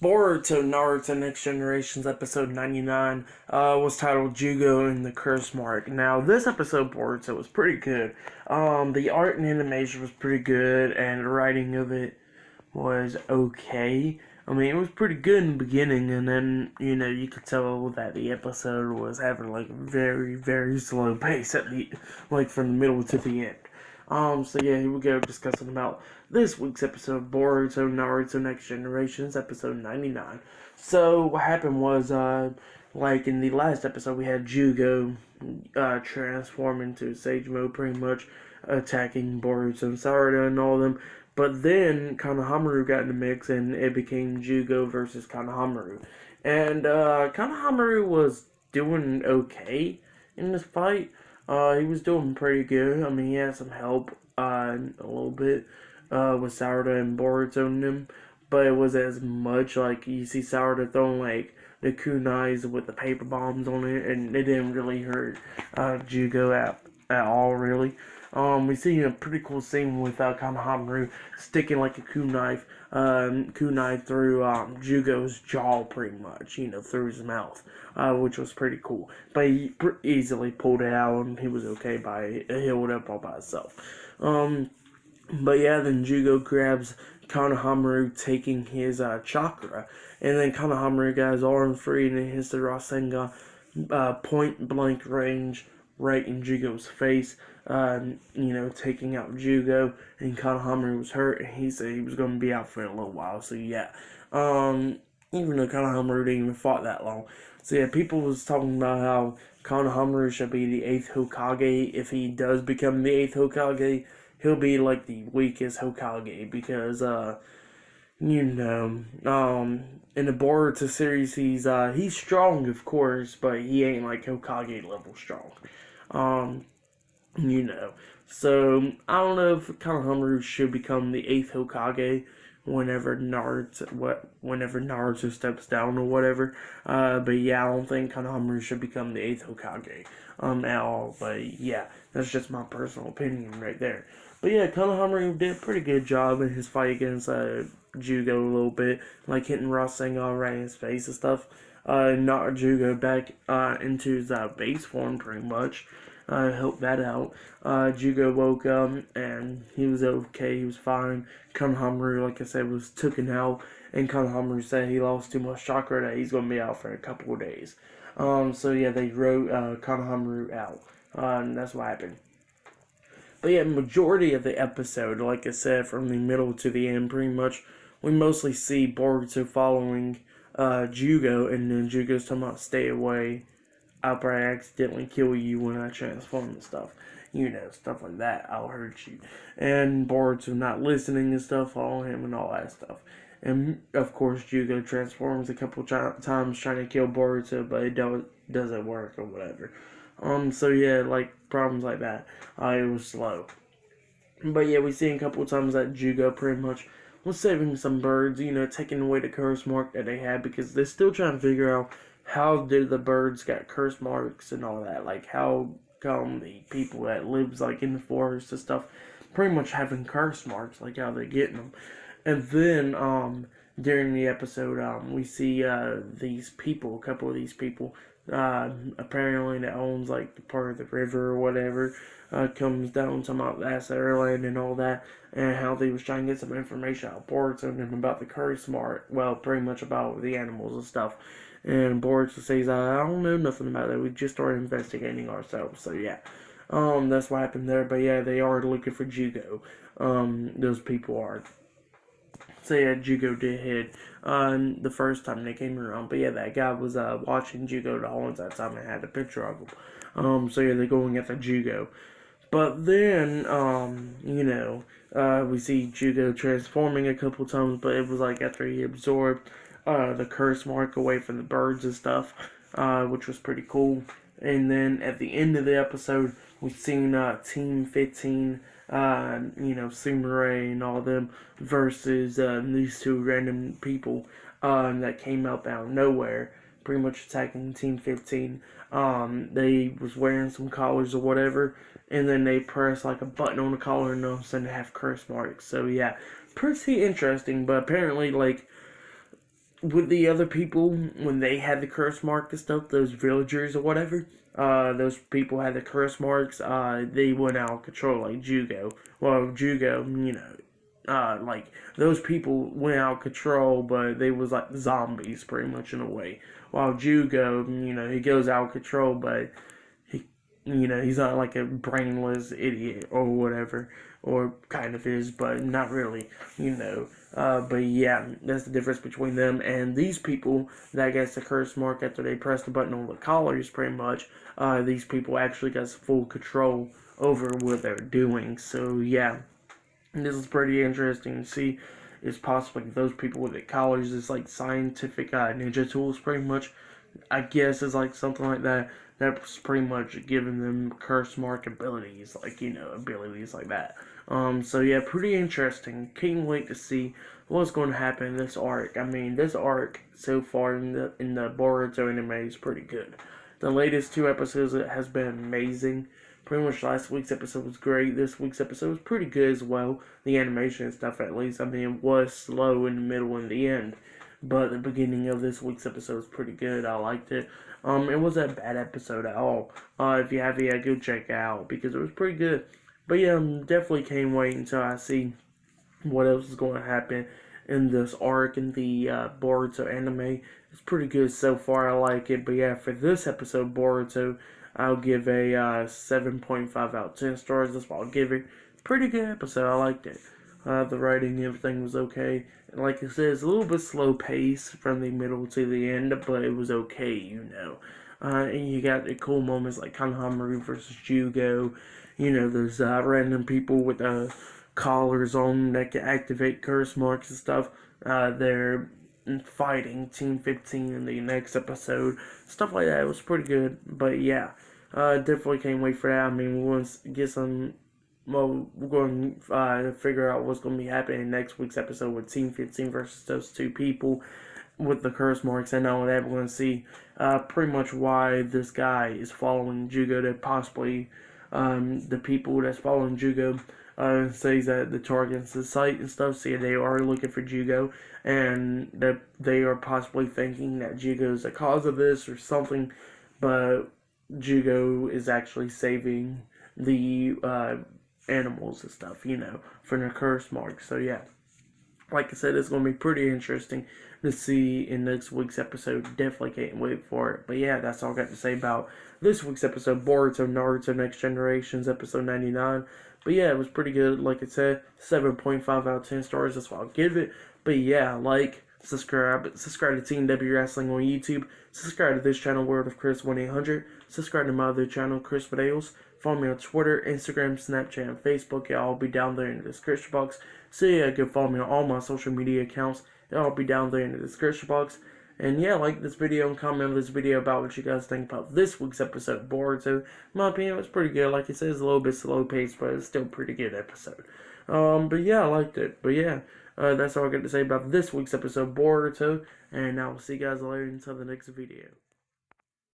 Boruto Naruto Next Generations episode 99 was titled Jugo and the Curse Mark. Now, this episode, Boruto, was pretty good. The art and animation was pretty good, and the writing of it was okay. I mean, it was pretty good in the beginning, and then, you could tell that the episode was having, like, a very, very slow pace from the middle to the end. So yeah, here we go discussing about this week's episode of Boruto Naruto Next Generations, episode 99. So, what happened was, like in the last episode, we had Jugo, transform into Sage Mode, pretty much, attacking Boruto and Sarada and all of them. But then, Konohamaru got in the mix, and it became Jugo versus Konohamaru. And, Konohamaru was doing okay in this fight. He was doing pretty good. I mean, he had some help, a little bit, with Sourdough and Boruto and him, but it was as much, like, you see Sourdough throwing, like, the kunais with the paper bombs on it, and it didn't really hurt, Jugo at all, really. We see a pretty cool scene with, Konohamaru sticking, like, a kunai through, Jugo's jaw, pretty much, through his mouth, which was pretty cool. But he easily pulled it out, and he was okay by healed up all by himself. But yeah, then Jugo grabs Konohamaru, taking his chakra, and then Konohamaru got his arm free, and then hits the Rasengan, point blank range, right in Jugo's face, taking out Jugo, and Konohamaru was hurt, and he said he was going to be out for a little while, so yeah. Even though Konohamaru didn't even fought that long. So yeah, people was talking about how Konohamaru should be the 8th Hokage. If he does become the 8th Hokage, he'll be like the weakest Hokage, because, in the Boruto series, he's strong, of course, but he ain't like Hokage level strong. So, I don't know if Konohamaru should become the 8th Hokage whenever Naruto steps down or whatever. But yeah, I don't think Konohamaru should become the 8th Hokage, at all. But yeah, that's just my personal opinion right there. But yeah, Konohamaru did a pretty good job in his fight against, Jugo a little bit, like hitting Rasengan right in his face and stuff. Knocked Jugo back, into his, base form, pretty much. Helped that out. Jugo woke up, and he was okay, he was fine. Konohamaru, like I said, was taken out, and Konohamaru said he lost too much chakra, that he's going to be out for a couple of days. So yeah, they wrote, Konohamaru out, and that's what happened. But yeah, majority of the episode, like I said, from the middle to the end, pretty much, we mostly see Boruto following, Jugo, and then Jugo's talking about stay away, I'll probably accidentally kill you when I transform and stuff. Stuff like that. I'll hurt you. And Boruto not listening and stuff, following him and all that stuff. And, of course, Jugo transforms a couple times trying to kill Boruto, but it doesn't work or whatever. So yeah, like, problems like that. It was slow. But yeah, we see a couple times that Jugo pretty much was saving some birds, taking away the curse mark that they had, because they're still trying to figure out how did the birds get curse marks and all that. Like, how come the people that lives, like, in the forest and stuff pretty much having curse marks, like, how they getting them. And then, during the episode, we see, these people, a couple of these people, apparently that owns, like, the part of the river or whatever, comes down to about that's their land and all that, and how they was trying to get some information out of Boruto and about the curse mark, well, pretty much about the animals and stuff. And Boruto says, I don't know nothing about that. We just started investigating ourselves. So yeah, that's what happened there. But yeah, they are looking for Jugo. Those people are. So yeah, Jugo did hit the first time they came around. But yeah, that guy was watching Jugo the whole entire time and had a picture of him. So yeah, they're going after Jugo. But then, we see Jugo transforming a couple times, but it was like after he absorbed the curse mark away from the birds and stuff, which was pretty cool. And then at the end of the episode, we've seen Team 15, Sumire and all them, versus these two random people that came out of nowhere, pretty much attacking Team 15. They was wearing some collars or whatever, and then they press like a button on the collar, and all of a sudden they have curse marks. So yeah, pretty interesting. But apparently, like, with the other people, when they had the curse mark and stuff, those villagers or whatever, those people had the curse marks, they went out of control, like Jugo. Well, Jugo, like, those people went out of control, but they was like zombies, pretty much, in a way. While Jugo, he goes out of control, but he's not like a brainless idiot or whatever, or kind of is, but not really, But yeah, that's the difference between them and these people that gets the curse mark after they press the button on the collars, pretty much. These people actually got full control over what they're doing. So yeah, this is pretty interesting to see. It's possibly those people with the collars is like scientific ninja tools, pretty much. I guess it's like something like that. That's pretty much giving them curse mark abilities, like abilities like that. So yeah, pretty interesting. Can't wait to see what's going to happen in this arc. I mean, this arc so far in the Boruto anime is pretty good. The latest 2 episodes has been amazing. Pretty much last week's episode was great. This week's episode was pretty good as well. The animation and stuff, at least. I mean, it was slow in the middle and the end. But the beginning of this week's episode was pretty good. I liked it. It wasn't a bad episode at all. If you have it, go check it out because it was pretty good. But yeah, definitely can't wait until I see what else is going to happen in this arc in the Boruto anime. It's pretty good so far. I like it. But yeah, for this episode, Boruto, I'll give a 7.5 out of 10 stars. That's what I'll give it. Pretty good episode. I liked it. The writing and everything was okay. And like I said, it's a little bit slow pace from the middle to the end, but it was okay, and you got the cool moments like Kanhamaru versus Jugo. Those random people with collars on that can activate curse marks and stuff. They're fighting Team 15 in the next episode. Stuff like that. It was pretty good. But yeah, definitely can't wait for that. I mean, we want to get some. Well, we're going to figure out what's going to be happening in next week's episode with Team 15 versus those 2 people with the curse marks. And not only that, we're going to see pretty much why this guy is following Jugo, that possibly the people that's following Jugo says that the target's the site and stuff, see they are looking for Jugo, and that they are possibly thinking that Jugo is the cause of this or something, but Jugo is actually saving the animals and stuff, for the curse mark. So yeah, like I said, it's going to be pretty interesting to see in next week's episode. Definitely can't wait for it. But yeah, that's all I got to say about this week's episode, Boruto Naruto Next Generations, episode 99. But yeah, it was pretty good. Like I said, 7.5 out of 10 stars. That's what I'll give it. But yeah, subscribe to Team W Wrestling on YouTube. Subscribe to this channel, World of Chris 1800. Subscribe to my other channel, Chris Videos. Follow me on Twitter, Instagram, Snapchat, and Facebook. It'll all be down there in the description box. So yeah, you can follow me on all my social media accounts. It'll all be down there in the description box. And yeah, like this video and comment on this video about what you guys think about this week's episode of Boruto. In my opinion, it was pretty good. Like I said, it's a little bit slow paced, but it's still a pretty good episode. But yeah, I liked it. But yeah, that's all I got to say about this week's episode of Boruto. And I will see you guys later until the next video.